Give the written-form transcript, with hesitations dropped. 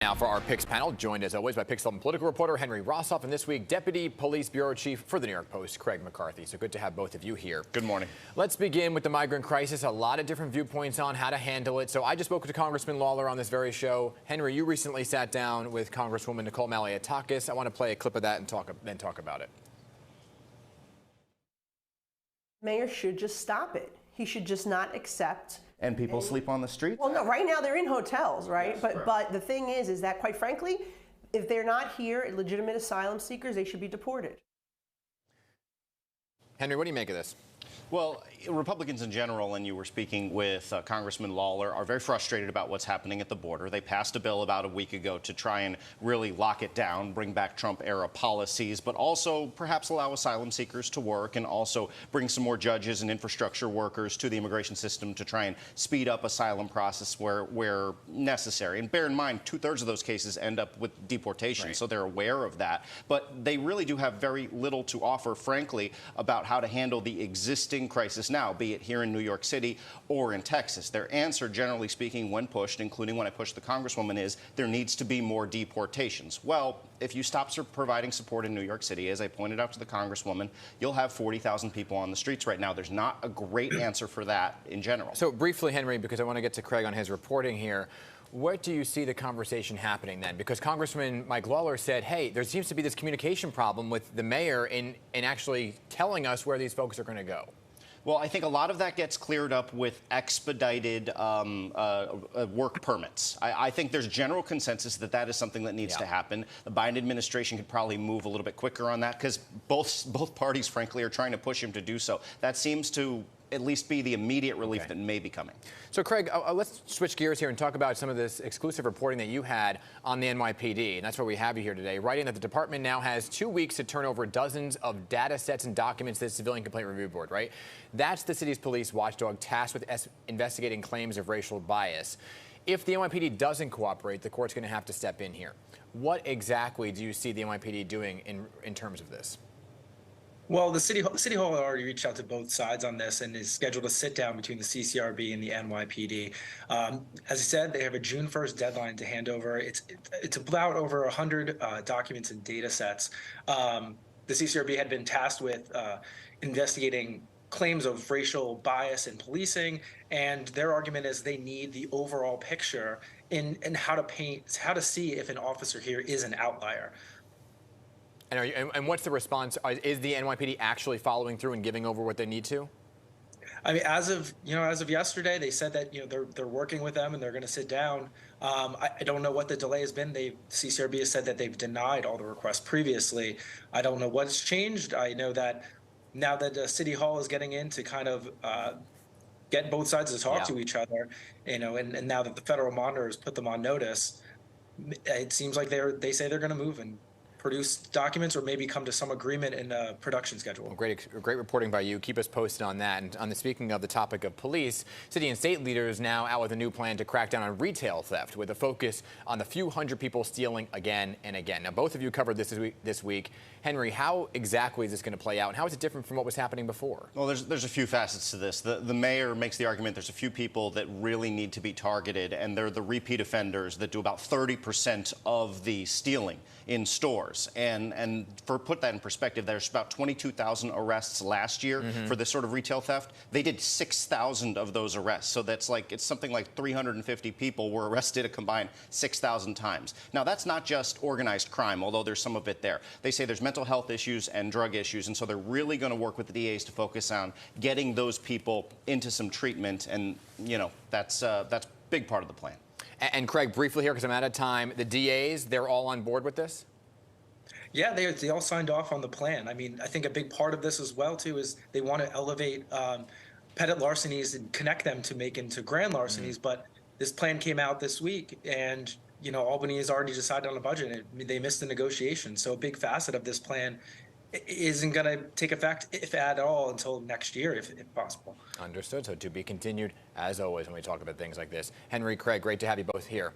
Now for our PIX panel, joined as always by PIX political reporter Henry Rosoff, and this week Deputy Police Bureau Chief for the New York Post, Craig McCarthy. So good to have both of you here. Good morning. Let's begin with the migrant crisis. A lot of different viewpoints on how to handle it. So I just spoke to Congressman Lawler on this very show. Henry, you recently sat down with Congresswoman Nicole Malliotakis. I want to play a clip of that and then talk about it. Mayor should just stop it. He should just not accept. And people sleep on the streets? Well, no, right now they're in hotels, right? Yes, but the thing is that quite frankly, if they're not here, legitimate asylum seekers, they should be deported. Henry, what do you make of this? Well, Republicans in general, and you were speaking with Congressman Lawler, are very frustrated about what's happening at the border. They passed a bill about a week ago to try and really lock it down, bring back Trump-era policies, but also perhaps allow asylum seekers to work and also bring some more judges and infrastructure workers to the immigration system to try and speed up asylum process where necessary. And bear in mind, 2/3 of those cases end up with deportation, right. So they're aware of that. But they really do have very little to offer, frankly, about how to handle the existing crisis now, be it here in New York City or in Texas. Their answer, generally speaking, when pushed, including when I pushed the Congresswoman, is there needs to be more deportations. Well, if you stop providing support in New York City, as I pointed out to the Congresswoman, you'll have 40,000 people on the streets right now. There's not a great answer for that in general. So briefly, Henry, because I want to get to Craig on his reporting here, what do you see the conversation happening then? Because Congressman Mike Lawler said, hey, there seems to be this communication problem with the mayor in actually telling us where these folks are going to go. Well, I think a lot of that gets cleared up with expedited work permits. I think there's general consensus that that is something that needs to happen. The Biden administration could probably move a little bit quicker on that because both parties, frankly, are trying to push him to do so. That seems to at least be the immediate relief that may be coming. So, Craig, let's switch gears here and talk about some of this exclusive reporting that you had on the NYPD. And that's why we have you here today, writing that the department now has 2 weeks to turn over dozens of data sets and documents to the Civilian Complaint Review Board, right? That's the city's police watchdog tasked with investigating claims of racial bias. If the NYPD doesn't cooperate, the court's going to have to step in here. What exactly do you see the NYPD doing in terms of this? Well, the City Hall already reached out to both sides on this and is scheduled a sit-down between the CCRB and the NYPD. As I said, they have a June 1st deadline to hand over. It's about over 100 documents and data sets. The CCRB had been tasked with investigating claims of racial bias in policing, and their argument is they need the overall picture in how to see if an officer here is an outlier. And what's the response? Is the NYPD actually following through and giving over what they need to? I mean, as of yesterday, they said that they're working with them and they're going to sit down. I don't know what the delay has been. CCRB has said that they've denied all the requests previously. I don't know what's changed. I know that now that City Hall is getting in to kind of get both sides to talk to each other, and now that the federal monitor has put them on notice, it seems like they say they're going to move and produce documents or maybe come to some agreement in a production schedule. Well, great reporting by you. Keep us posted on that. And speaking of the topic of police, city and state leaders now out with a new plan to crack down on retail theft with a focus on the few hundred people stealing again and again. Now, both of you covered this week. Henry, how exactly is this going to play out, and how is it different from what was happening before? Well, there's a few facets to this. The mayor makes the argument there's a few people that really need to be targeted, and they're the repeat offenders that do about 30% of the stealing in stores. And put that in perspective, there's about 22,000 arrests last year for this sort of retail theft. They did 6,000 of those arrests. So it's something like 350 people were arrested a combined 6,000 times. Now, that's not just organized crime, although there's some of it there. They say there's mental health issues and drug issues, and so they're really going to work with the DAs to focus on getting those people into some treatment, and that's a big part of the plan. And Craig, briefly here, because I'm out of time, the DAs, they're all on board with this? Yeah, they all signed off on the plan. I mean, I think a big part of this as well, too, is they want to elevate pettit larcenies and connect them to make into grand larcenies. But this plan came out this week, and Albany has already decided on a budget. They missed the negotiation. So a big facet of this plan isn't going to take effect, if at all, until next year, if possible. Understood. So to be continued, as always, when we talk about things like this. Henry, Craig, great to have you both here.